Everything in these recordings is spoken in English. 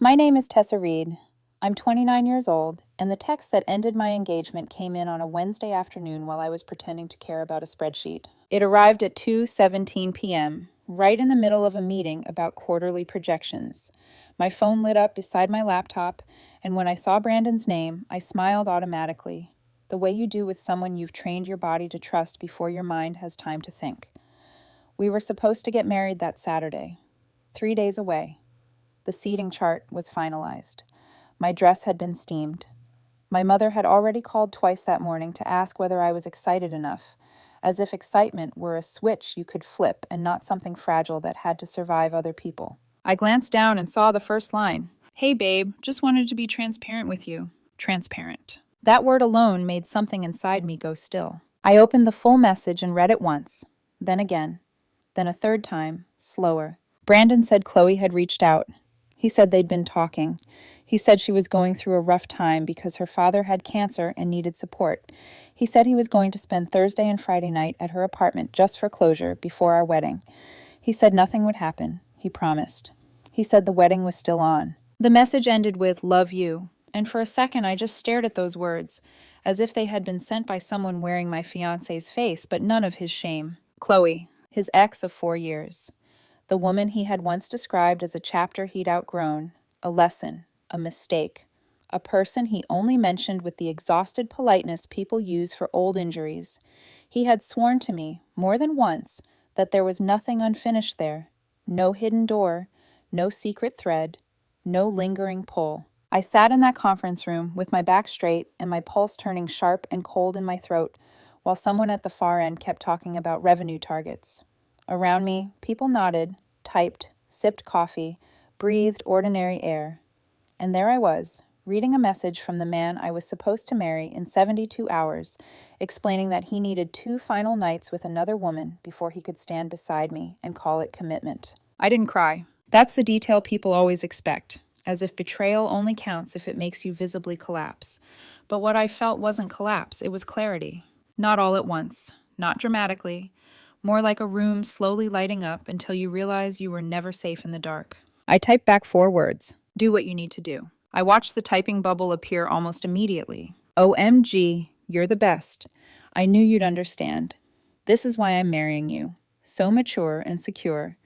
My name is Tessa Reed. I'm 29 years old, and the text that ended my engagement came in on a Wednesday afternoon while I was pretending to care about a spreadsheet. It arrived at 2:17 p.m., right in the middle of a meeting about quarterly projections. My phone lit up beside my laptop, and when I saw Brandon's name, I smiled automatically, the way you do with someone you've trained your body to trust before your mind has time to think. We were supposed to get married that Saturday, 3 days away. The seating chart was finalized. My dress had been steamed. My mother had already called twice that morning to ask whether I was excited enough, as if excitement were a switch you could flip and not something fragile that had to survive other people. I glanced down and saw the first line. "Hey babe, just wanted to be transparent with you." Transparent. That word alone made something inside me go still. I opened the full message and read it once, then again, then a third time, slower. Brandon said Chloe had reached out. He said they'd been talking. He said she was going through a rough time because her father had cancer and needed support. He said he was going to spend Thursday and Friday night at her apartment just for closure before our wedding. He said nothing would happen. He promised. He said the wedding was still on. The message ended with "Love you," and for a second I just stared at those words, as if they had been sent by someone wearing my fiancé's face, but none of his shame. Chloe, his ex of 4 years. The woman he had once described as a chapter he'd outgrown, a lesson, a mistake, a person he only mentioned with the exhausted politeness people use for old injuries. He had sworn to me, more than once, that there was nothing unfinished there, no hidden door, no secret thread, no lingering pull. I sat in that conference room with my back straight and my pulse turning sharp and cold in my throat, while someone at the far end kept talking about revenue targets. Around me, people nodded, typed, sipped coffee, breathed ordinary air. And there I was, reading a message from the man I was supposed to marry in 72 hours, explaining that he needed 2 final nights with another woman before he could stand beside me and call it commitment. I didn't cry. That's the detail people always expect, as if betrayal only counts if it makes you visibly collapse. But what I felt wasn't collapse, it was clarity. Not all at once, not dramatically, more like a room slowly lighting up until you realize you were never safe in the dark. I typed back 4 words. Do what you need to do. I watched the typing bubble appear almost immediately. OMG, you're the best. I knew you'd understand. This is why I'm marrying you. So mature and secure.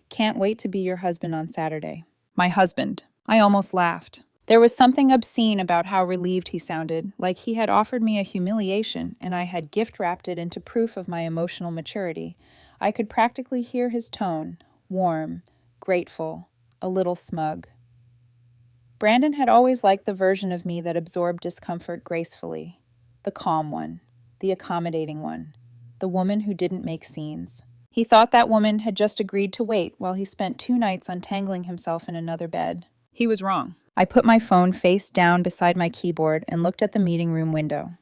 Can't wait to be your husband on Saturday. My husband. I almost laughed. There was something obscene about how relieved he sounded, like he had offered me a humiliation and I had gift-wrapped it into proof of my emotional maturity. I could practically hear his tone, warm, grateful, a little smug. Brandon had always liked the version of me that absorbed discomfort gracefully, the calm one, the accommodating one, the woman who didn't make scenes. He thought that woman had just agreed to wait while he spent 2 nights untangling himself in another bed. He was wrong. I put my phone face down beside my keyboard and looked at the meeting room window.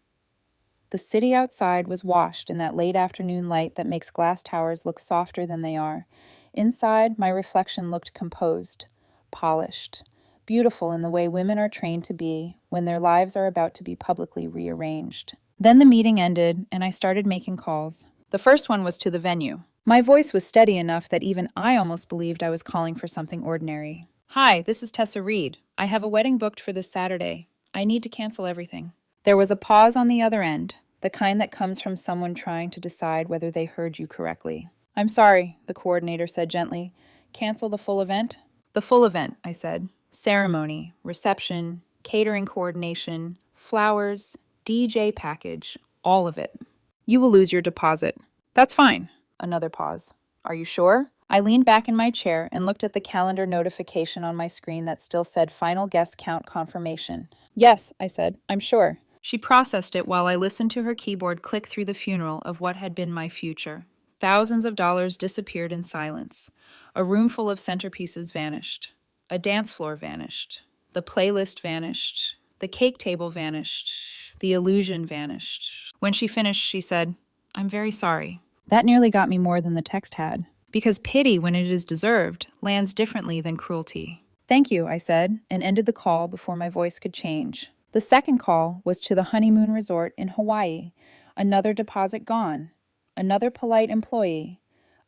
The city outside was washed in that late afternoon light that makes glass towers look softer than they are. Inside, my reflection looked composed, polished, beautiful in the way women are trained to be when their lives are about to be publicly rearranged. Then the meeting ended, and I started making calls. The first one was to the venue. My voice was steady enough that even I almost believed I was calling for something ordinary. "Hi, this is Tessa Reed. I have a wedding booked for this Saturday. I need to cancel everything." There was a pause on the other end, the kind that comes from someone trying to decide whether they heard you correctly. "I'm sorry," the coordinator said gently. "Cancel the full event?" "The full event," I said. "Ceremony, reception, catering coordination, flowers, DJ package, all of it. You will lose your deposit." "That's fine." Another pause. "Are you sure?" I leaned back in my chair and looked at the calendar notification on my screen that still said final guest count confirmation. "Yes," I said, "I'm sure." She processed it while I listened to her keyboard click through the funeral of what had been my future. Thousands of dollars disappeared in silence. A room full of centerpieces vanished. A dance floor vanished. The playlist vanished. The cake table vanished. The illusion vanished. When she finished, she said, "I'm very sorry." That nearly got me more than the text had. Because pity, when it is deserved, lands differently than cruelty. "Thank you," I said, and ended the call before my voice could change. The second call was to the honeymoon resort in Hawaii. Another deposit gone. Another polite employee.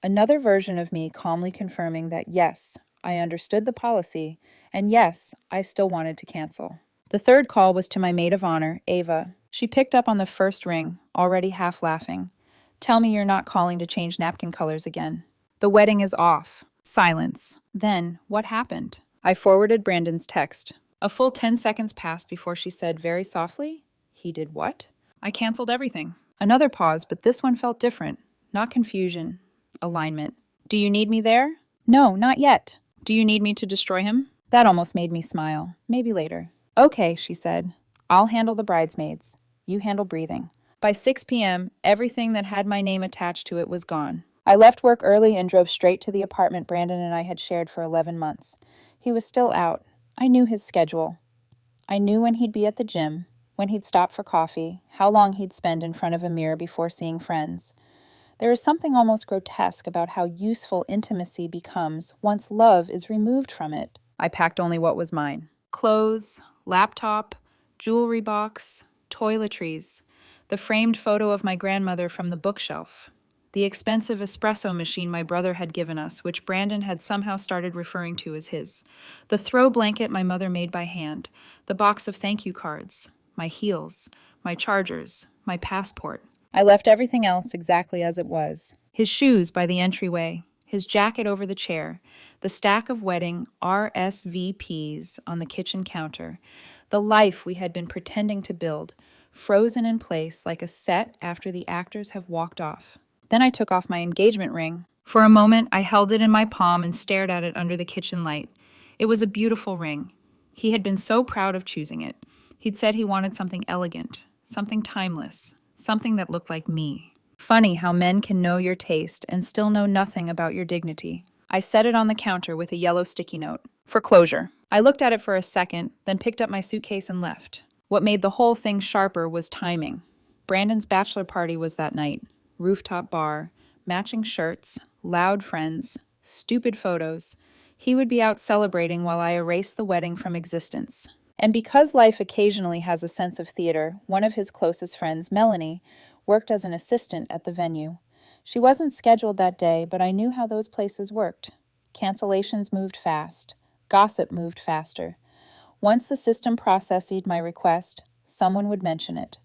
Another version of me calmly confirming that yes, I understood the policy, and yes, I still wanted to cancel. The third call was to my maid of honor, Ava. She picked up on the first ring, already half laughing. Tell me you're not calling to change napkin colors again. The wedding is off. Silence. Then, what happened? I forwarded Brandon's text. A full 10 seconds passed before she said very softly, "He did what?" I canceled everything. Another pause, but this one felt different. Not confusion. Alignment. Do you need me there? No, not yet. Do you need me to destroy him? That almost made me smile. Maybe later. Okay, she said. I'll handle the bridesmaids. You handle breathing. By 6 p.m., everything that had my name attached to it was gone. I left work early and drove straight to the apartment Brandon and I had shared for 11 months. He was still out. I knew his schedule. I knew when he'd be at the gym, when he'd stop for coffee, how long he'd spend in front of a mirror before seeing friends. There is something almost grotesque about how useful intimacy becomes once love is removed from it. I packed only what was mine. Clothes, laptop, jewelry box, toiletries, the framed photo of my grandmother from the bookshelf, the expensive espresso machine my brother had given us, which Brandon had somehow started referring to as his, the throw blanket my mother made by hand, the box of thank you cards, my heels, my chargers, my passport. I left everything else exactly as it was. His shoes by the entryway, his jacket over the chair, the stack of wedding RSVPs on the kitchen counter, the life we had been pretending to build, frozen in place like a set after the actors have walked off. Then I took off my engagement ring. For a moment, I held it in my palm and stared at it under the kitchen light. It was a beautiful ring. He had been so proud of choosing it. He'd said he wanted something elegant, something timeless, something that looked like me. Funny how men can know your taste and still know nothing about your dignity. I set it on the counter with a yellow sticky note. For closure. I looked at it for a second, then picked up my suitcase and left. What made the whole thing sharper was timing. Brandon's bachelor party was that night. Rooftop bar, matching shirts, loud friends, stupid photos. He would be out celebrating while I erased the wedding from existence. And because life occasionally has a sense of theater, one of his closest friends, Melanie, worked as an assistant at the venue. She wasn't scheduled that day, but I knew how those places worked. Cancellations moved fast. Gossip moved faster. Once the system processed my request, someone would mention it.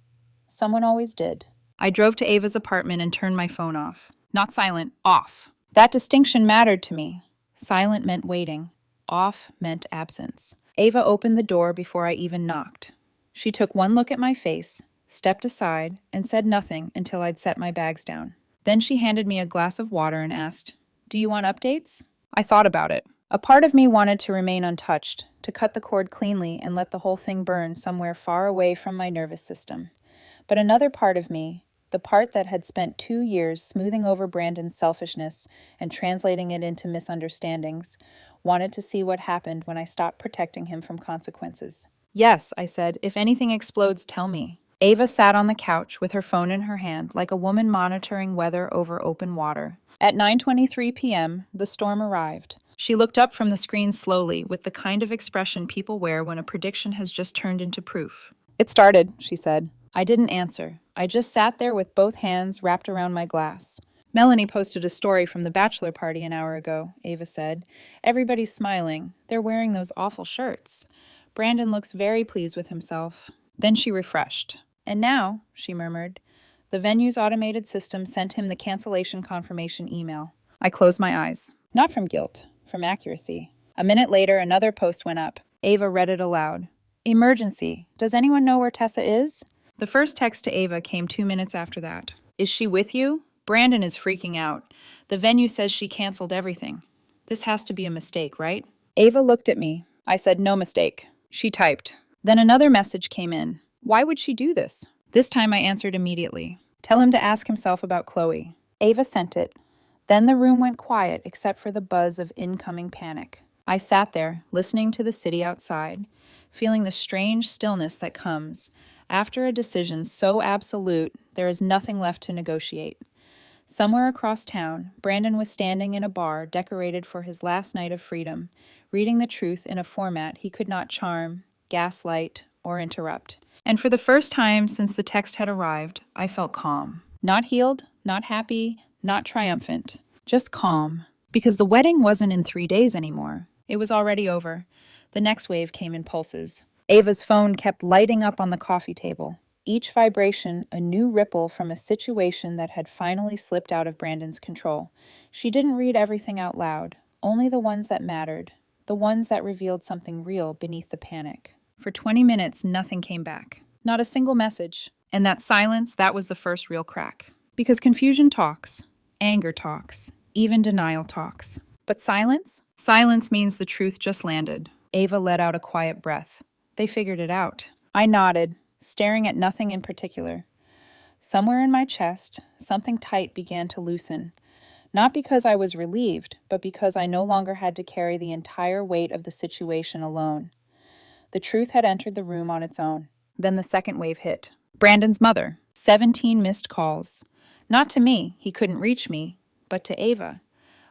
Someone always did. I drove to Ava's apartment and turned my phone off. Not silent, off. That distinction mattered to me. Silent meant waiting. Off meant absence. Ava opened the door before I even knocked. She took one look at my face, stepped aside, and said nothing until I'd set my bags down. Then she handed me a glass of water and asked, "Do you want updates?" I thought about it. A part of me wanted to remain untouched, to cut the cord cleanly and let the whole thing burn somewhere far away from my nervous system. But another part of me, the part that had spent 2 years smoothing over Brandon's selfishness and translating it into misunderstandings, wanted to see what happened when I stopped protecting him from consequences. "Yes," I said, "if anything explodes, tell me." Ava sat on the couch with her phone in her hand, like a woman monitoring weather over open water. At 9:23 p.m., the storm arrived. She looked up from the screen slowly, with the kind of expression people wear when a prediction has just turned into proof. "It started," she said. I didn't answer. I just sat there with both hands wrapped around my glass. "Melanie posted a story from the bachelor party an hour ago," Ava said. "Everybody's smiling. They're wearing those awful shirts. Brandon looks very pleased with himself." Then she refreshed. "And now," she murmured, "the venue's automated system sent him the cancellation confirmation email." I closed my eyes. Not from guilt, from accuracy. A minute later, another post went up. Ava read it aloud. "Emergency. Does anyone know where Tessa is?" The first text to Ava came 2 minutes after that. "Is she with you? Brandon is freaking out. The venue says she canceled everything. This has to be a mistake, right?" Ava looked at me. I said, "No mistake." She typed. Then another message came in. Why would she do this? This time I answered immediately. "Tell him to ask himself about Chloe." Ava sent it. Then the room went quiet except for the buzz of incoming panic. I sat there, listening to the city outside, feeling the strange stillness that comes after a decision so absolute there is nothing left to negotiate. Somewhere across town, Brandon was standing in a bar decorated for his last night of freedom, reading the truth in a format he could not charm, gaslight, or interrupt. And for the first time since the text had arrived, I felt calm. Not healed, not happy, not triumphant. Just calm. Because the wedding wasn't in 3 days anymore. It was already over. The next wave came in pulses. Ava's phone kept lighting up on the coffee table. Each vibration a new ripple from a situation that had finally slipped out of Brandon's control. She didn't read everything out loud, only the ones that mattered, the ones that revealed something real beneath the panic. For 20 minutes, nothing came back. Not a single message. And that silence, that was the first real crack. Because confusion talks, anger talks, even denial talks. But silence? Silence means the truth just landed. Ava let out a quiet breath. They figured it out. I nodded, staring at nothing in particular. Somewhere in my chest, something tight began to loosen. Not because I was relieved, but because I no longer had to carry the entire weight of the situation alone. The truth had entered the room on its own. Then the second wave hit. Brandon's mother. 17 missed calls. Not to me, he couldn't reach me, but to Ava.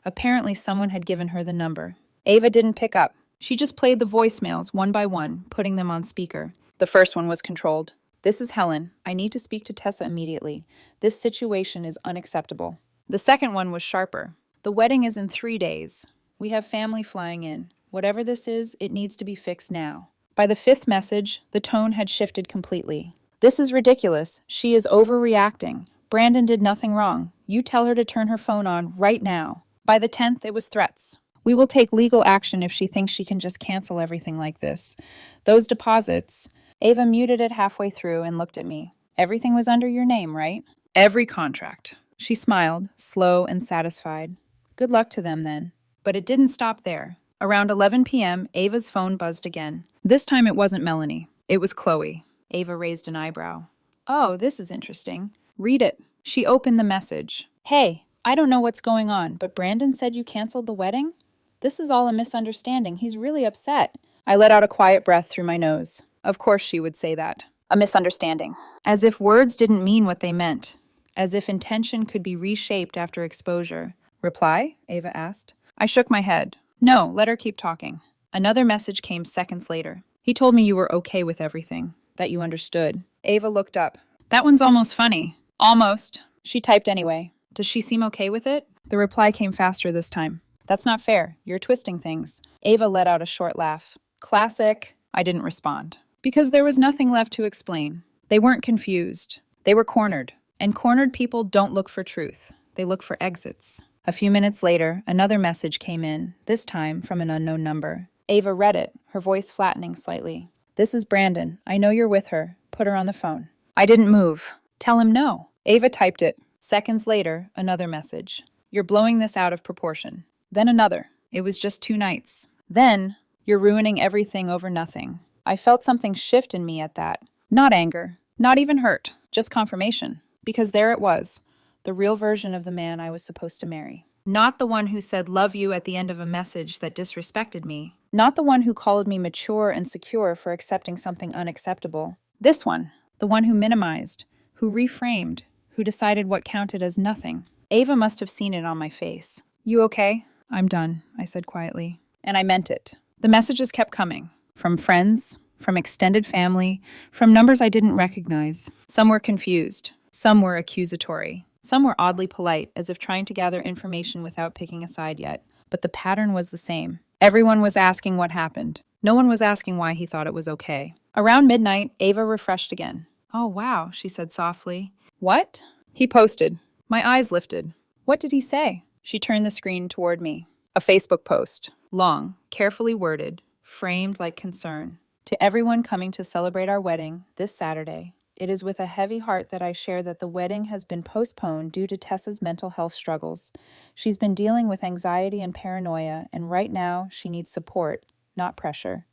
Apparently someone had given her the number. Ava didn't pick up. She just played the voicemails one by one, putting them on speaker. The first one was controlled. This is Helen. I need to speak to Tessa immediately. This situation is unacceptable. The second one was sharper. The wedding is in 3 days. We have family flying in. Whatever this is, it needs to be fixed now. By the fifth message, the tone had shifted completely. This is ridiculous. She is overreacting. Brandon did nothing wrong. You tell her to turn her phone on right now. By the 10th, it was threats. We will take legal action if she thinks she can just cancel everything like this. Those deposits... Ava muted it halfway through and looked at me. Everything was under your name, right? Every contract. She smiled, slow and satisfied. Good luck to them then. But it didn't stop there. Around 11 p.m., Ava's phone buzzed again. This time it wasn't Melanie. It was Chloe. Ava raised an eyebrow. Oh, this is interesting. Read it. She opened the message. Hey, I don't know what's going on, but Brandon said you canceled the wedding? This is all a misunderstanding. He's really upset. I let out a quiet breath through my nose. Of course she would say that. A misunderstanding. As if words didn't mean what they meant. As if intention could be reshaped after exposure. Reply? Ava asked. I shook my head. No, let her keep talking. Another message came seconds later. He told me you were okay with everything. That you understood. Ava looked up. That one's almost funny. Almost. She typed anyway. Does she seem okay with it? The reply came faster this time. That's not fair. You're twisting things. Ava let out a short laugh. Classic. I didn't respond. Because there was nothing left to explain. They weren't confused. They were cornered. And cornered people don't look for truth. They look for exits. A few minutes later, another message came in, this time from an unknown number. Ava read it, her voice flattening slightly. This is Brandon. I know you're with her. Put her on the phone. I didn't move. Tell him no. Ava typed it. Seconds later, another message. You're blowing this out of proportion. Then another. It was just 2 nights. Then, you're ruining everything over nothing. I felt something shift in me at that. Not anger. Not even hurt. Just confirmation. Because there it was. The real version of the man I was supposed to marry. Not the one who said love you at the end of a message that disrespected me. Not the one who called me mature and secure for accepting something unacceptable. This one. The one who minimized. Who reframed. Who decided what counted as nothing. Ava must have seen it on my face. You okay? I'm done, I said quietly. And I meant it. The messages kept coming. From friends, from extended family, from numbers I didn't recognize. Some were confused. Some were accusatory. Some were oddly polite, as if trying to gather information without picking a side yet. But the pattern was the same. Everyone was asking what happened. No one was asking why he thought it was okay. Around midnight, Ava refreshed again. Oh, wow, she said softly. What? He posted. My eyes lifted. What did he say? She turned the screen toward me. A Facebook post. Long, carefully worded, framed like concern. To everyone coming to celebrate our wedding this Saturday, it is with a heavy heart that I share that the wedding has been postponed due to Tessa's mental health struggles. She's been dealing with anxiety and paranoia, and right now she needs support, not pressure.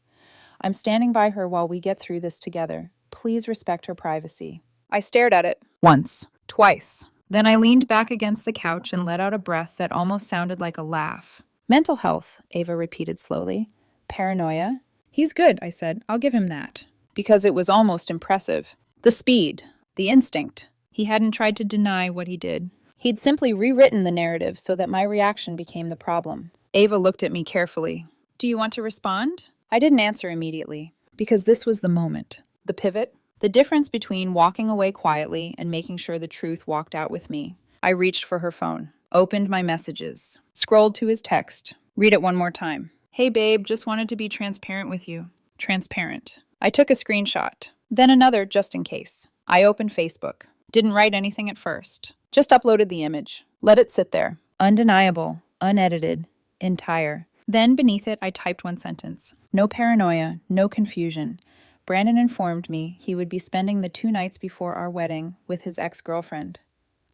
I'm standing by her while we get through this together. Please respect her privacy. I stared at it. Once. Twice. Then I leaned back against the couch and let out a breath that almost sounded like a laugh. Mental health, Ava repeated slowly. Paranoia? He's good, I said. I'll give him that. Because it was almost impressive. The speed. The instinct. He hadn't tried to deny what he did. He'd simply rewritten the narrative so that my reaction became the problem. Ava looked at me carefully. Do you want to respond? I didn't answer immediately. Because this was the moment. The pivot. The difference between walking away quietly and making sure the truth walked out with me. I reached for her phone. Opened my messages. Scrolled to his text. Read it one more time. Hey babe, just wanted to be transparent with you. Transparent. I took a screenshot. Then another just in case. I opened Facebook. Didn't write anything at first. Just uploaded the image. Let it sit there. Undeniable. Unedited. Entire. Then beneath it, I typed one sentence. No paranoia. No confusion. Brandon informed me he would be spending the 2 nights before our wedding with his ex-girlfriend.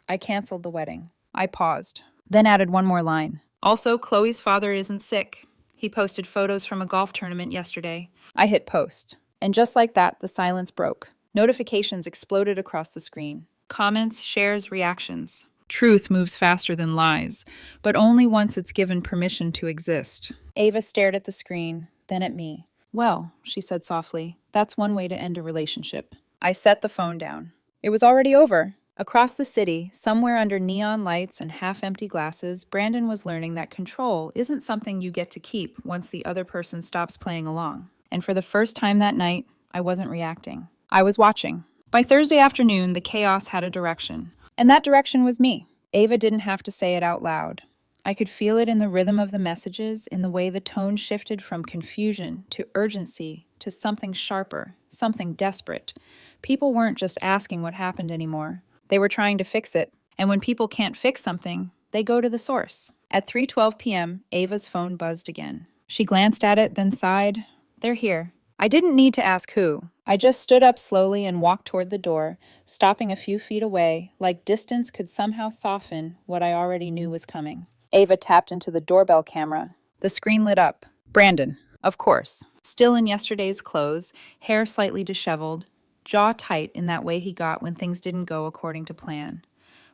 I canceled the wedding. I paused. Then added one more line. Also, Chloe's father isn't sick. He posted photos from a golf tournament yesterday. I hit post. And just like that, the silence broke. Notifications exploded across the screen. Comments, shares, reactions. Truth moves faster than lies, but only once it's given permission to exist. Ava stared at the screen, then at me. Well, she said softly, that's one way to end a relationship. I set the phone down. It was already over. Across the city, somewhere under neon lights and half-empty glasses, Brandon was learning that control isn't something you get to keep once the other person stops playing along. And for the first time that night, I wasn't reacting. I was watching. By Thursday afternoon, the chaos had a direction. And that direction was me. Ava didn't have to say it out loud. I could feel it in the rhythm of the messages, in the way the tone shifted from confusion to urgency to something sharper, something desperate. People weren't just asking what happened anymore. They were trying to fix it. And when people can't fix something, they go to the source. At 3:12 p.m., Ava's phone buzzed again. She glanced at it, then sighed. They're here. I didn't need to ask who. I just stood up slowly and walked toward the door, stopping a few feet away, like distance could somehow soften what I already knew was coming. Ava tapped into the doorbell camera. The screen lit up. Brandon, of course. Still in yesterday's clothes, hair slightly disheveled, jaw tight in that way he got when things didn't go according to plan.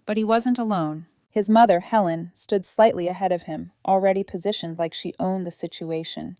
But he wasn't alone. His mother, Helen, stood slightly ahead of him, already positioned like she owned the situation.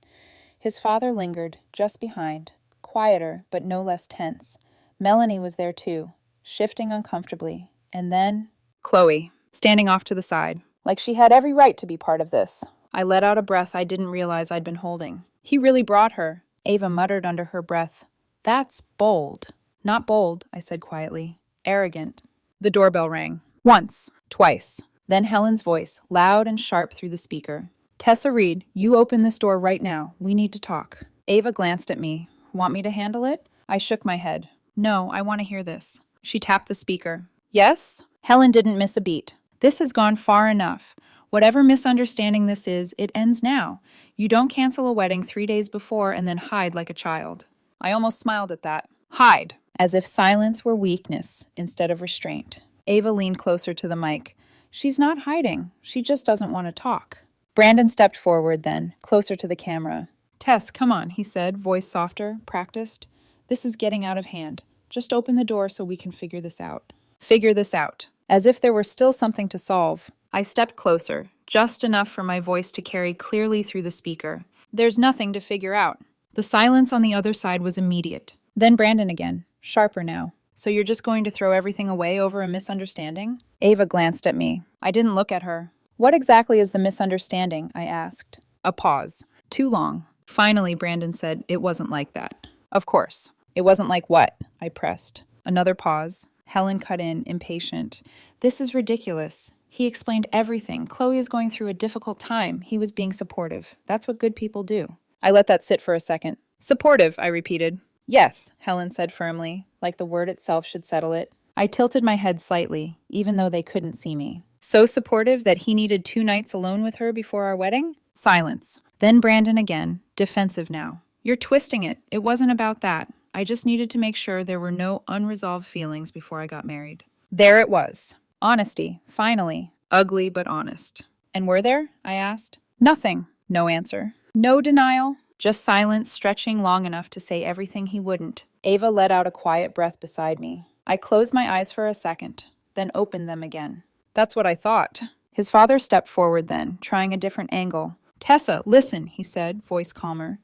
His father lingered, just behind, quieter but no less tense. Melanie was there too, shifting uncomfortably. And then Chloe, standing off to the side, like she had every right to be part of this. I let out a breath I didn't realize I'd been holding. He really brought her. Ava muttered under her breath. That's bold. Not bold, I said quietly. Arrogant. The doorbell rang. Once. Twice. Then Helen's voice, loud and sharp through the speaker. Tessa Reed, you open this door right now. We need to talk. Ava glanced at me. Want me to handle it? I shook my head. No, I want to hear this. She tapped the speaker. Yes? Helen didn't miss a beat. This has gone far enough. Whatever misunderstanding this is, it ends now. You don't cancel a wedding 3 days before and then hide like a child. I almost smiled at that. Hide. As if silence were weakness instead of restraint. Ava leaned closer to the mic. She's not hiding. She just doesn't want to talk. Brandon stepped forward then, closer to the camera. Tess, come on, he said, voice softer, practiced. This is getting out of hand. Just open the door so we can figure this out. Figure this out. As if there were still something to solve. I stepped closer, just enough for my voice to carry clearly through the speaker. There's nothing to figure out. The silence on the other side was immediate. Then Brandon again, sharper now. So you're just going to throw everything away over a misunderstanding? Ava glanced at me. I didn't look at her. What exactly is the misunderstanding? I asked. A pause. Too long. Finally, Brandon said, it wasn't like that. Of course. It wasn't like what? I pressed. Another pause. Helen cut in, impatient. This is ridiculous. He explained everything. Chloe is going through a difficult time. He was being supportive. That's what good people do. I let that sit for a second. Supportive, I repeated. Yes, Helen said firmly, like the word itself should settle it. I tilted my head slightly, even though they couldn't see me. So supportive that he needed 2 nights alone with her before our wedding? Silence. Then Brandon again, defensive now. You're twisting it. It wasn't about that. I just needed to make sure there were no unresolved feelings before I got married. There it was. Honesty, finally. Ugly but honest. And were there? I asked. Nothing. No answer. No denial. Just silence stretching long enough to say everything he wouldn't. Ava let out a quiet breath beside me. I closed my eyes for a second, then opened them again. That's what I thought. His father stepped forward then, trying a different angle. Tessa, listen, he said, voice calmer.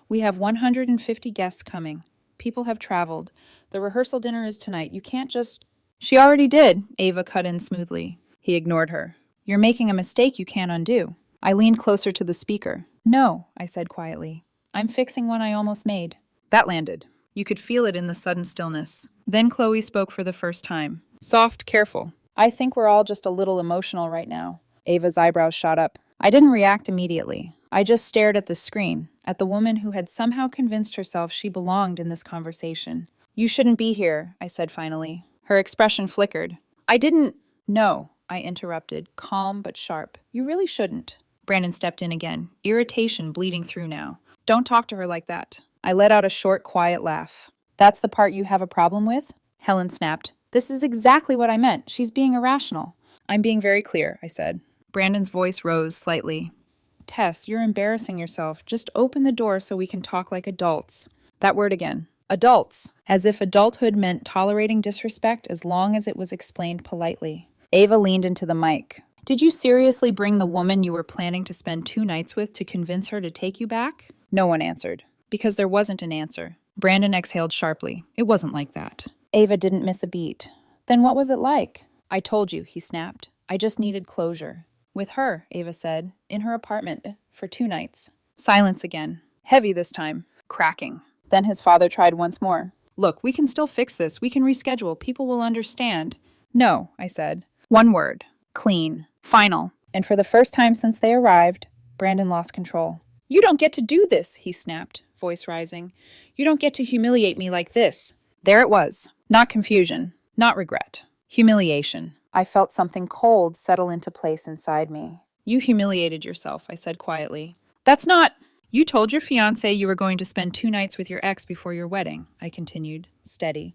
We have 150 guests coming. People have traveled. The rehearsal dinner is tonight. You can't just... She already did, Ava cut in smoothly. He ignored her. You're making a mistake you can't undo. I leaned closer to the speaker. No, I said quietly. I'm fixing one I almost made. That landed. You could feel it in the sudden stillness. Then Chloe spoke for the first time. Soft, careful. I think we're all just a little emotional right now. Ava's eyebrows shot up. I didn't react immediately. I just stared at the screen, at the woman who had somehow convinced herself she belonged in this conversation. You shouldn't be here, I said finally. Her expression flickered. I didn't. No, I interrupted, calm but sharp. You really shouldn't. Brandon stepped in again, irritation bleeding through now. Don't talk to her like that. I let out a short, quiet laugh. That's the part you have a problem with? Helen snapped. This is exactly what I meant. She's being irrational. I'm being very clear, I said. Brandon's voice rose slightly. Tess, you're embarrassing yourself. Just open the door so we can talk like adults. That word again. Adults. As if adulthood meant tolerating disrespect as long as it was explained politely. Ava leaned into the mic. Did you seriously bring the woman you were planning to spend 2 nights with to convince her to take you back? No one answered. Because there wasn't an answer. Brandon exhaled sharply. It wasn't like that. Ava didn't miss a beat. Then what was it like? I told you, he snapped. I just needed closure. With her, Ava said, in her apartment, for 2 nights. Silence again. Heavy this time. Cracking. Then his father tried once more. Look, we can still fix this. We can reschedule. People will understand. No, I said. One word. Clean. Final. And for the first time since they arrived, Brandon lost control. You don't get to do this, he snapped, voice rising. You don't get to humiliate me like this. There it was. Not confusion. Not regret. Humiliation. I felt something cold settle into place inside me. You humiliated yourself, I said quietly. That's not... You told your fiancé you were going to spend 2 nights with your ex before your wedding, I continued, steady.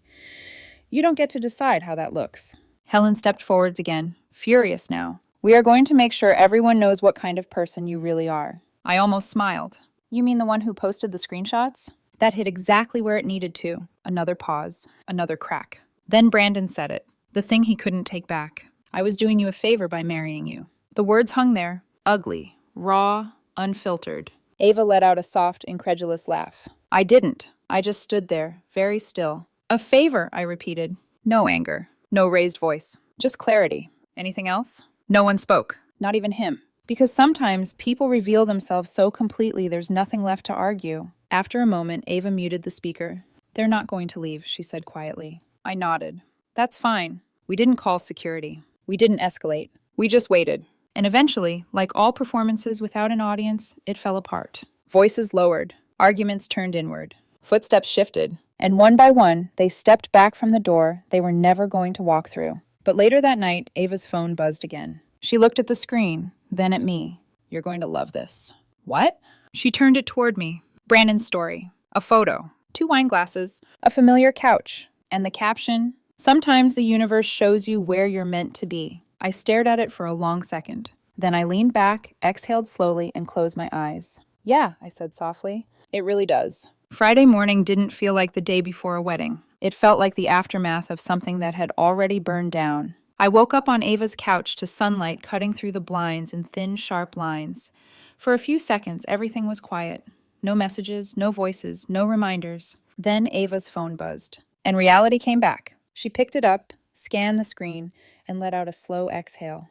You don't get to decide how that looks. Helen stepped forwards again, furious now. We are going to make sure everyone knows what kind of person you really are. I almost smiled. You mean the one who posted the screenshots? That hit exactly where it needed to. Another pause. Another crack. Then Brandon said it. The thing he couldn't take back. I was doing you a favor by marrying you. The words hung there. Ugly. Raw. Unfiltered. Ava let out a soft, incredulous laugh. I didn't. I just stood there, very still. A favor, I repeated. No anger. No raised voice. Just clarity. Anything else? No one spoke. Not even him. Because sometimes people reveal themselves so completely there's nothing left to argue. After a moment, Ava muted the speaker. They're not going to leave, she said quietly. I nodded. That's fine. We didn't call security. We didn't escalate. We just waited. And eventually, like all performances without an audience, it fell apart. Voices lowered. Arguments turned inward. Footsteps shifted. And one by one, they stepped back from the door they were never going to walk through. But later that night, Ava's phone buzzed again. She looked at the screen, then at me. You're going to love this. What? She turned it toward me. Brandon's story. A photo. 2 wine glasses. A familiar couch. And the caption, sometimes the universe shows you where you're meant to be. I stared at it for a long second. Then I leaned back, exhaled slowly, and closed my eyes. Yeah, I said softly. It really does. Friday morning didn't feel like the day before a wedding. It felt like the aftermath of something that had already burned down. I woke up on Ava's couch to sunlight cutting through the blinds in thin, sharp lines. For a few seconds, everything was quiet. No messages, no voices, no reminders. Then Ava's phone buzzed. And reality came back. She picked it up, scanned the screen, and let out a slow exhale.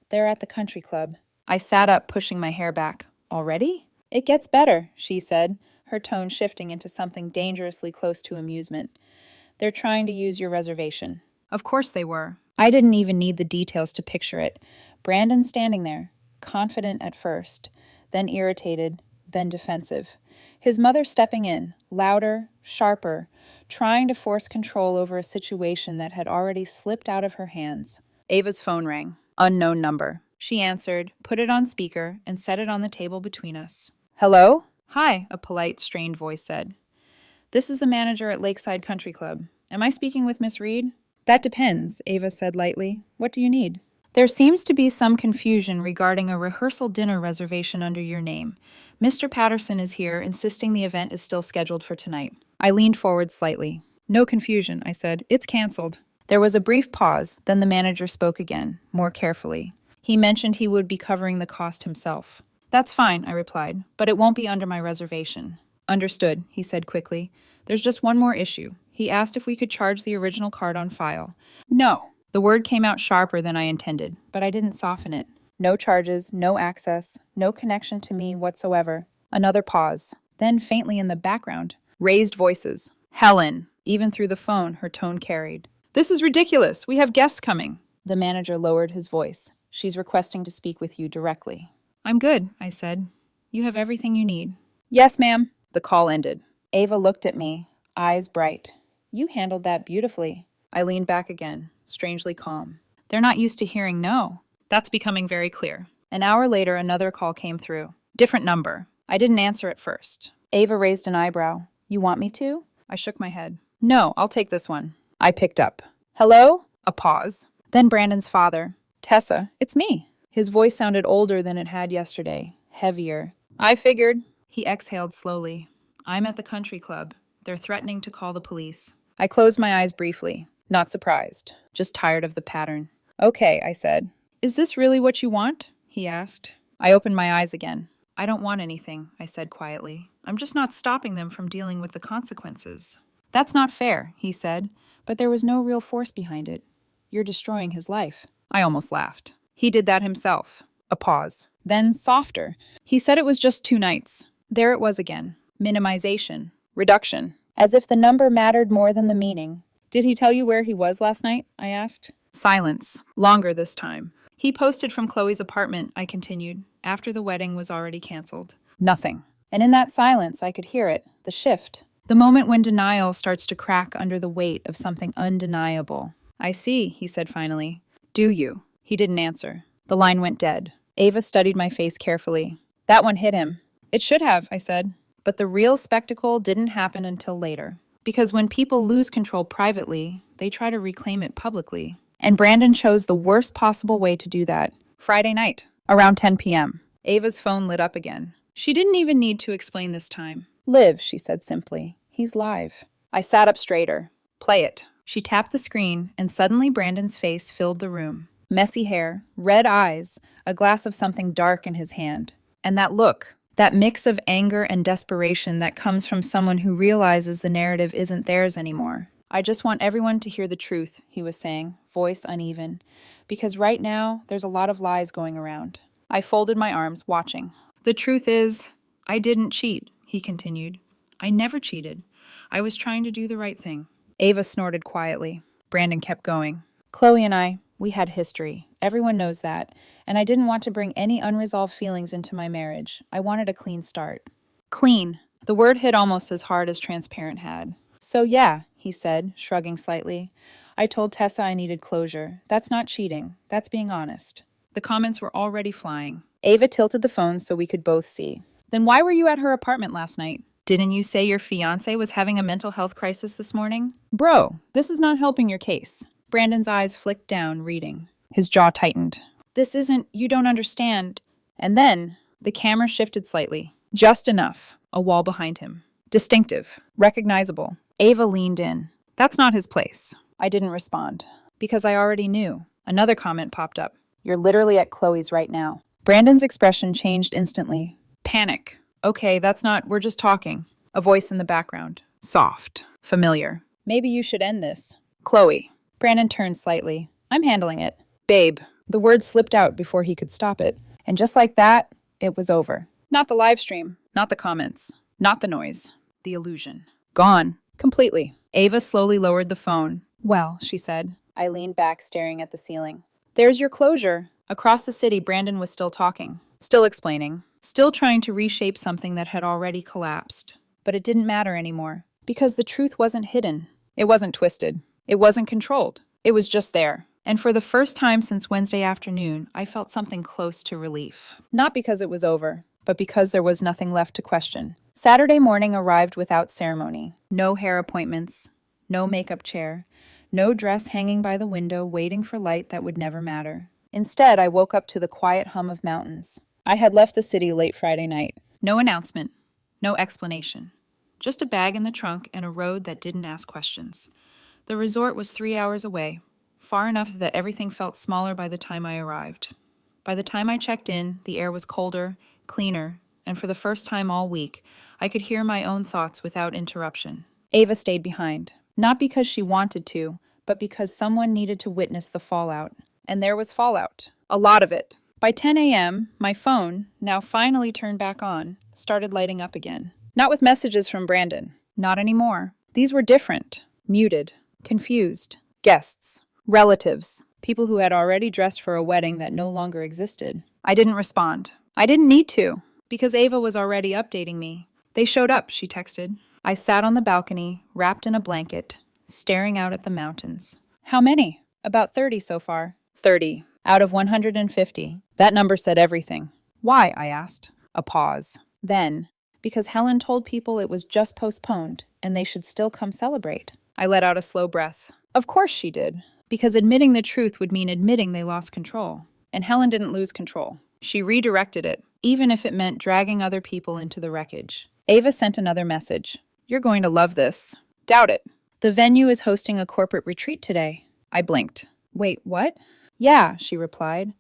They're at the country club. I sat up, pushing my hair back. Already? It gets better, she said, her tone shifting into something dangerously close to amusement. They're trying to use your reservation. Of course they were. I didn't even need the details to picture it. Brandon standing there, confident at first, then irritated, then defensive. His mother stepping in, louder, sharper, trying to force control over a situation that had already slipped out of her hands. Ava's phone rang. Unknown number. She answered, put it on speaker, and set it on the table between us. Hello? Hi, a polite, strained voice said. This is the manager at Lakeside Country Club. Am I speaking with Miss Reed? That depends, Ava said lightly. What do you need? There seems to be some confusion regarding a rehearsal dinner reservation under your name. Mr. Patterson is here, insisting the event is still scheduled for tonight. I leaned forward slightly. No confusion, I said. It's canceled. There was a brief pause, then the manager spoke again, more carefully. He mentioned he would be covering the cost himself. That's fine, I replied, but it won't be under my reservation. Understood, he said quickly. There's just one more issue. He asked if we could charge the original card on file. No. The word came out sharper than I intended, but I didn't soften it. No charges, no access, no connection to me whatsoever. Another pause. Then faintly in the background, raised voices. Helen. Even through the phone, her tone carried. This is ridiculous. We have guests coming. The manager lowered his voice. She's requesting to speak with you directly. I'm good, I said. You have everything you need. Yes, ma'am. The call ended. Ava looked at me, eyes bright. You handled that beautifully. I leaned back again, strangely calm. They're not used to hearing no. That's becoming very clear. An hour later, another call came through. Different number. I didn't answer at first. Ava raised an eyebrow. You want me to? I shook my head. No, I'll take this one. I picked up. Hello? A pause. Then Brandon's father. Tessa, it's me. His voice sounded older than it had yesterday, heavier. I figured. He exhaled slowly. I'm at the country club. They're threatening to call the police. I closed my eyes briefly, not surprised, just tired of the pattern. Okay, I said. Is this really what you want? He asked. I opened my eyes again. I don't want anything, I said quietly. I'm just not stopping them from dealing with the consequences. That's not fair, he said, but there was no real force behind it. You're destroying his life. I almost laughed. He did that himself. A pause. Then, softer. He said it was just 2 nights. There it was again. Minimization. Reduction. As if the number mattered more than the meaning. Did he tell you where he was last night? I asked. Silence. Longer this time. He posted from Chloe's apartment, I continued, after the wedding was already canceled. Nothing. And in that silence, I could hear it, the shift. The moment when denial starts to crack under the weight of something undeniable. I see, he said finally. Do you? He didn't answer. The line went dead. Ava studied my face carefully. That one hit him. It should have, I said. But the real spectacle didn't happen until later. Because when people lose control privately, they try to reclaim it publicly. And Brandon chose the worst possible way to do that. Friday night, around 10 p.m. Ava's phone lit up again. She didn't even need to explain this time. Liv, she said simply. He's live. I sat up straighter. Play it. She tapped the screen, and suddenly Brandon's face filled the room. Messy hair, red eyes, a glass of something dark in his hand. And that look, that mix of anger and desperation that comes from someone who realizes the narrative isn't theirs anymore. I just want everyone to hear the truth, he was saying, voice uneven. Because right now, there's a lot of lies going around. I folded my arms, watching. The truth is, I didn't cheat, he continued. I never cheated. I was trying to do the right thing. Ava snorted quietly. Brandon kept going. Chloe and I, we had history. Everyone knows that. And I didn't want to bring any unresolved feelings into my marriage. I wanted a clean start. Clean. The word hit almost as hard as transparent had. So yeah, he said, shrugging slightly. I told Tessa I needed closure. That's not cheating. That's being honest. The comments were already flying. Ava tilted the phone so we could both see. Then why were you at her apartment last night? Didn't you say your fiancé was having a mental health crisis this morning? Bro, this is not helping your case. Brandon's eyes flicked down, reading. His jaw tightened. You don't understand. And then, the camera shifted slightly. Just enough. A wall behind him. Distinctive. Recognizable. Ava leaned in. That's not his place. I didn't respond. Because I already knew. Another comment popped up. You're literally at Chloe's right now. Brandon's expression changed instantly. Panic. Okay, we're just talking. A voice in the background. Soft. Familiar. Maybe you should end this. Chloe. Brandon turned slightly. I'm handling it. Babe. The word slipped out before he could stop it. And just like that, it was over. Not the live stream. Not the comments. Not the noise. The illusion. Gone. Completely. Ava slowly lowered the phone. Well, she said. I leaned back, staring at the ceiling. There's your closure. Across the city, Brandon was still talking. Still explaining. Still trying to reshape something that had already collapsed. But it didn't matter anymore. Because the truth wasn't hidden. It wasn't twisted. It wasn't controlled. It was just there. And for the first time since Wednesday afternoon, I felt something close to relief. Not because it was over, but because there was nothing left to question. Saturday morning arrived without ceremony. No hair appointments. No makeup chair. No dress hanging by the window waiting for light that would never matter. Instead, I woke up to the quiet hum of mountains. I had left the city late Friday night. No announcement. No explanation. Just a bag in the trunk and a road that didn't ask questions. The resort was 3 hours away, far enough that everything felt smaller by the time I arrived. By the time I checked in, the air was colder, cleaner, and for the first time all week, I could hear my own thoughts without interruption. Ava stayed behind, not because she wanted to, but because someone needed to witness the fallout. And there was fallout. A lot of it. By 10 a.m., my phone, now finally turned back on, started lighting up again. Not with messages from Brandon. Not anymore. These were different. Muted. Confused. Guests. Relatives. People who had already dressed for a wedding that no longer existed. I didn't respond. I didn't need to, because Ava was already updating me. They showed up, she texted. I sat on the balcony, wrapped in a blanket, staring out at the mountains. How many? About 30 so far. 30. Out of 150. That number said everything. Why? I asked. A pause. Then, because Helen told people it was just postponed and they should still come celebrate. I let out a slow breath. Of course she did. Because admitting the truth would mean admitting they lost control. And Helen didn't lose control. She redirected it, even if it meant dragging other people into the wreckage. Ava sent another message. You're going to love this. Doubt it. The venue is hosting a corporate retreat today. I blinked. Wait, what? Yeah, she replied.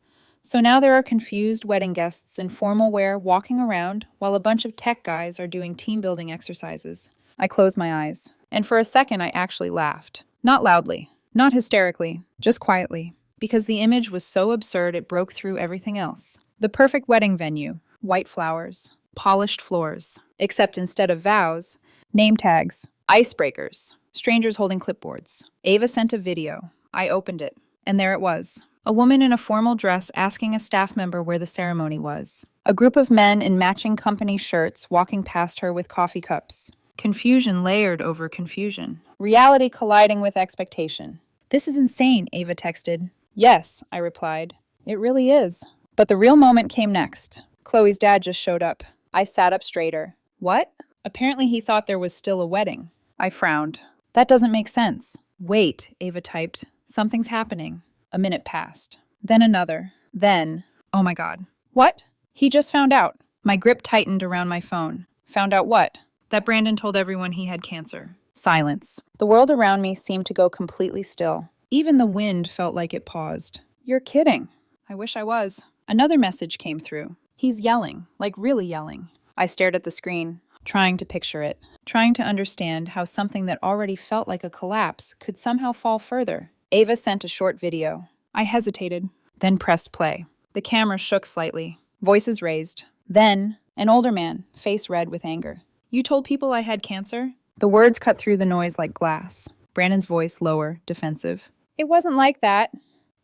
So now there are confused wedding guests in formal wear walking around while a bunch of tech guys are doing team-building exercises. I closed my eyes, and for a second I actually laughed. Not loudly, not hysterically, just quietly, because the image was so absurd it broke through everything else. The perfect wedding venue, white flowers, polished floors, except instead of vows, name tags, icebreakers, strangers holding clipboards. Ava sent a video. I opened it, and there it was. A woman in a formal dress asking a staff member where the ceremony was. A group of men in matching company shirts walking past her with coffee cups. Confusion layered over confusion. Reality colliding with expectation. This is insane, Ava texted. Yes, I replied. It really is. But the real moment came next. Chloe's dad just showed up. I sat up straighter. What? Apparently he thought there was still a wedding. I frowned. That doesn't make sense. Wait, Ava typed. Something's happening. A minute passed. Then another. Then, oh my God. What? He just found out. My grip tightened around my phone. Found out what? That Brandon told everyone he had cancer. Silence. The world around me seemed to go completely still. Even the wind felt like it paused. You're kidding. I wish I was. Another message came through. He's yelling, like really yelling. I stared at the screen, trying to picture it, trying to understand how something that already felt like a collapse could somehow fall further. Ava sent a short video. I hesitated, then pressed play. The camera shook slightly, voices raised. Then, an older man, face red with anger. You told people I had cancer? The words cut through the noise like glass. Brandon's voice lower, defensive. It wasn't like that.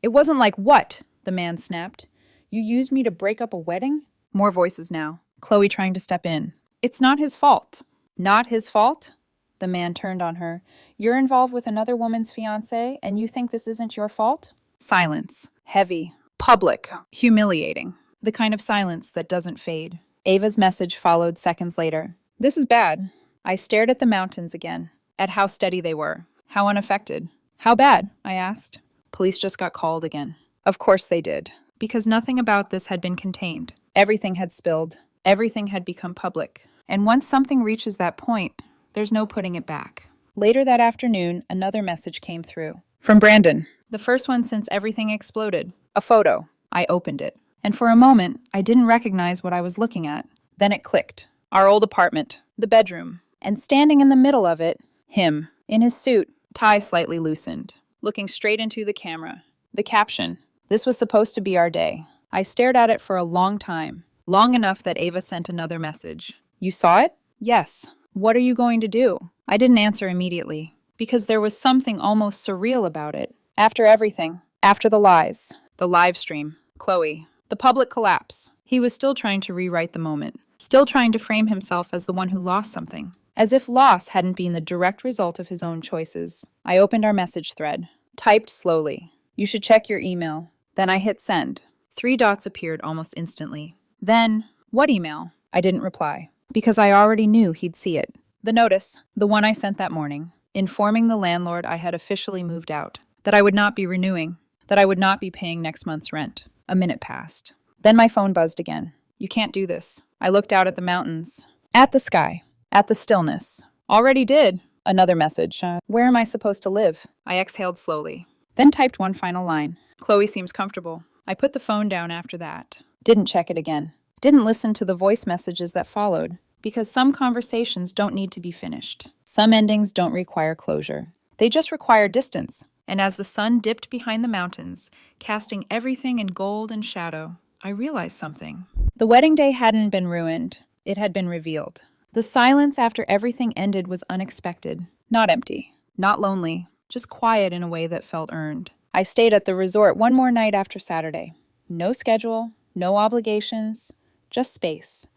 It wasn't like what? The man snapped. You used me to break up a wedding? More voices now. Chloe trying to step in. It's not his fault. Not his fault? The man turned on her. You're involved with another woman's fiancé, and you think this isn't your fault? Silence. Heavy. Public. Humiliating. The kind of silence that doesn't fade. Ava's message followed seconds later. This is bad. I stared at the mountains again, at how steady they were, how unaffected. How bad? I asked. Police just got called again. Of course they did. Because nothing about this had been contained. Everything had spilled. Everything had become public. And once something reaches that point, there's no putting it back. Later that afternoon, another message came through. From Brandon. The first one since everything exploded. A photo. I opened it. And for a moment, I didn't recognize what I was looking at. Then it clicked. Our old apartment. The bedroom. And standing in the middle of it, him. In his suit, tie slightly loosened, looking straight into the camera. The caption. This was supposed to be our day. I stared at it for a long time. Long enough that Ava sent another message. You saw it? Yes. What are you going to do? I didn't answer immediately, because there was something almost surreal about it. After everything. After the lies. The live stream. Chloe. The public collapse. He was still trying to rewrite the moment. Still trying to frame himself as the one who lost something. As if loss hadn't been the direct result of his own choices. I opened our message thread. Typed slowly. You should check your email. Then I hit send. 3 dots appeared almost instantly. Then, what email? I didn't reply. Because I already knew he'd see it. The notice. The one I sent that morning. Informing the landlord I had officially moved out. That I would not be renewing. That I would not be paying next month's rent. A minute passed. Then my phone buzzed again. You can't do this. I looked out at the mountains. At the sky. At the stillness. Already did. Another message. Where am I supposed to live? I exhaled slowly. Then typed one final line. Chloe seems comfortable. I put the phone down after that. Didn't check it again. Didn't listen to the voice messages that followed. Because some conversations don't need to be finished. Some endings don't require closure. They just require distance. And as the sun dipped behind the mountains, casting everything in gold and shadow, I realized something. The wedding day hadn't been ruined. It had been revealed. The silence after everything ended was unexpected. Not empty. Not lonely. Just quiet in a way that felt earned. I stayed at the resort one more night after Saturday. No schedule, no obligations, just space.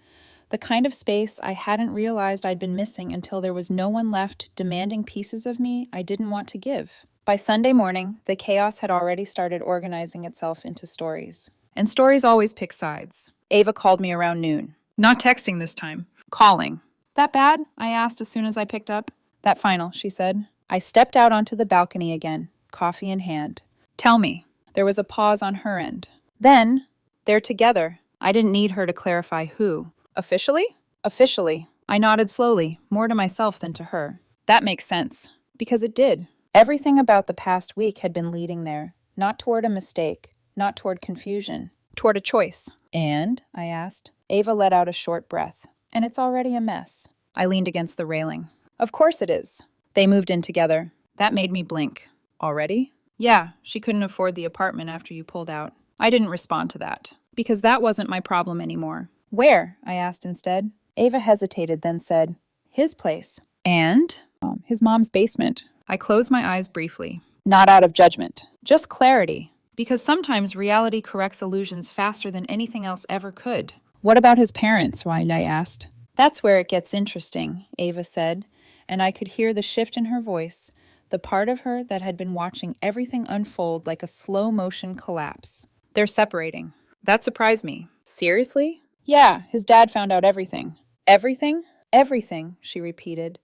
The kind of space I hadn't realized I'd been missing until there was no one left demanding pieces of me I didn't want to give. By Sunday morning, the chaos had already started organizing itself into stories. And stories always pick sides. Ava called me around noon. Not texting this time. Calling. That bad? I asked as soon as I picked up. That final, she said. I stepped out onto the balcony again, coffee in hand. Tell me. There was a pause on her end. Then, they're together. I didn't need her to clarify who. Officially? Officially. I nodded slowly, more to myself than to her. That makes sense. Because it did. Everything about the past week had been leading there. Not toward a mistake. Not toward confusion. Toward a choice. And? I asked. Ava let out a short breath. And it's already a mess. I leaned against the railing. Of course it is. They moved in together. That made me blink. Already? Yeah, she couldn't afford the apartment after you pulled out. I didn't respond to that, because that wasn't my problem anymore. Where? I asked instead. Ava hesitated, then said, his place. And? His mom's basement. I closed my eyes briefly. Not out of judgment. Just clarity. Because sometimes reality corrects illusions faster than anything else ever could. What about his parents? I asked. That's where it gets interesting, Ava said, and I could hear the shift in her voice, the part of her that had been watching everything unfold like a slow-motion collapse. They're separating. That surprised me. Seriously? Yeah, his dad found out everything. Everything? Everything, she repeated.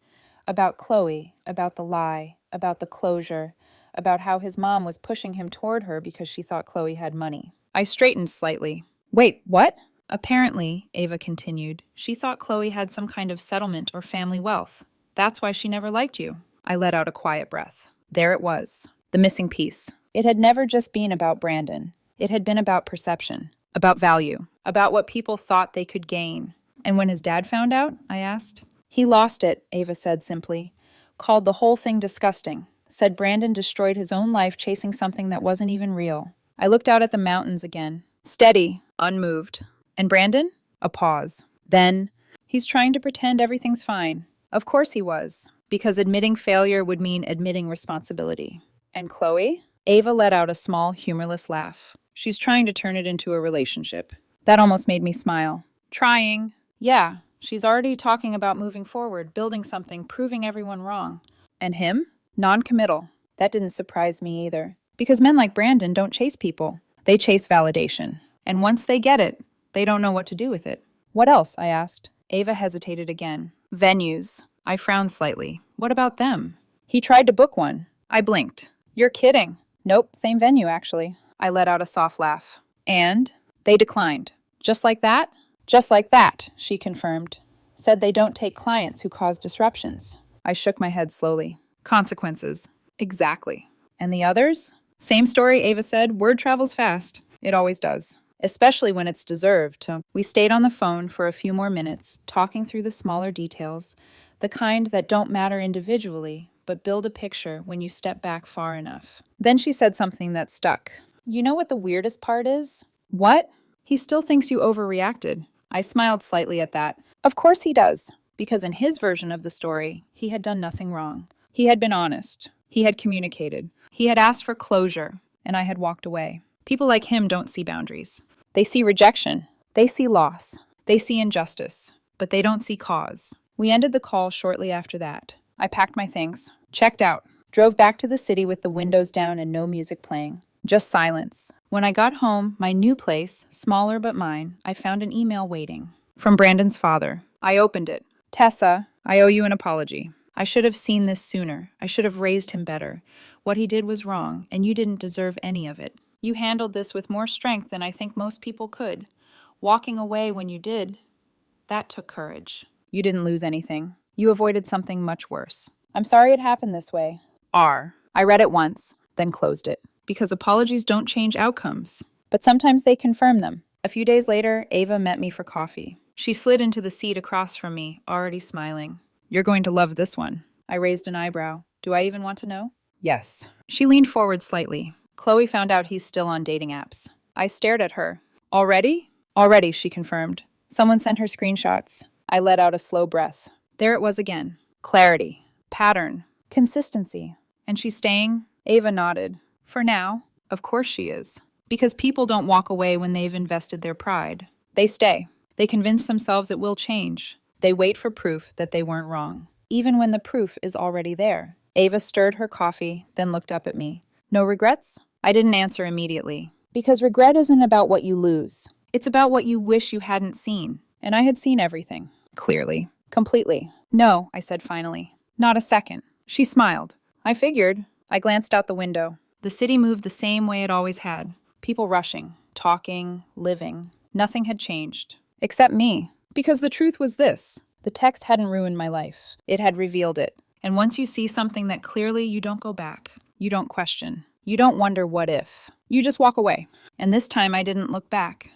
About Chloe, about the lie, about the closure, about how his mom was pushing him toward her because she thought Chloe had money. I straightened slightly. Wait, what? Apparently, Ava continued, she thought Chloe had some kind of settlement or family wealth. That's why she never liked you. I let out a quiet breath. There it was. The missing piece. It had never just been about Brandon. It had been about perception. About value. About what people thought they could gain. And when his dad found out? I asked. He lost it, Ava said simply. Called the whole thing disgusting. Said Brandon destroyed his own life chasing something that wasn't even real. I looked out at the mountains again. Steady, unmoved. And Brandon? A pause. Then, he's trying to pretend everything's fine. Of course he was, because admitting failure would mean admitting responsibility. And Chloe? Ava let out a small, humorless laugh. She's trying to turn it into a relationship. That almost made me smile. Trying. Yeah, she's already talking about moving forward, building something, proving everyone wrong. And him? Non-committal. That didn't surprise me either. Because men like Brandon don't chase people. They chase validation. And once they get it, they don't know what to do with it. What else? I asked. Ava hesitated again. Venues. I frowned slightly. What about them? He tried to book one. I blinked. You're kidding. Nope, same venue, actually. I let out a soft laugh. And? They declined. Just like that? Just like that, she confirmed. Said they don't take clients who cause disruptions. I shook my head slowly. Consequences. Exactly. And the others? Same story, Ava said. Word travels fast. It always does. Especially when it's deserved. We stayed on the phone for a few more minutes, talking through the smaller details, the kind that don't matter individually, but build a picture when you step back far enough. Then she said something that stuck. You know what the weirdest part is? What? He still thinks you overreacted. I smiled slightly at that. Of course he does. Because in his version of the story, he had done nothing wrong. He had been honest. He had communicated. He had asked for closure, and I had walked away. People like him don't see boundaries. They see rejection. They see loss. They see injustice. But they don't see cause. We ended the call shortly after that. I packed my things, checked out, drove back to the city with the windows down and no music playing. Just silence. When I got home, my new place, smaller but mine, I found an email waiting. From Brandon's father. I opened it. Tessa, I owe you an apology. I should have seen this sooner. I should have raised him better. What he did was wrong, and you didn't deserve any of it. You handled this with more strength than I think most people could. Walking away when you did, that took courage. You didn't lose anything. You avoided something much worse. I'm sorry it happened this way. R. I read it once, then closed it. Because apologies don't change outcomes. But sometimes they confirm them. A few days later, Ava met me for coffee. She slid into the seat across from me, already smiling. You're going to love this one. I raised an eyebrow. Do I even want to know? Yes. She leaned forward slightly. Chloe found out he's still on dating apps. I stared at her. Already? Already, she confirmed. Someone sent her screenshots. I let out a slow breath. There it was again. Clarity. Pattern. Consistency. And she's staying? Ava nodded. For now, of course she is. Because people don't walk away when they've invested their pride. They stay. They convince themselves it will change. They wait for proof that they weren't wrong, even when the proof is already there. Ava stirred her coffee, then looked up at me. No regrets? I didn't answer immediately. Because regret isn't about what you lose. It's about what you wish you hadn't seen. And I had seen everything. Clearly. Completely. No, I said finally. Not a second. She smiled. I figured. I glanced out the window. The city moved the same way it always had. People rushing, talking, living. Nothing had changed. Except me. Because the truth was this. The text hadn't ruined my life. It had revealed it. And once you see something that clearly you don't go back. You don't question. You don't wonder what if. You just walk away. And this time I didn't look back.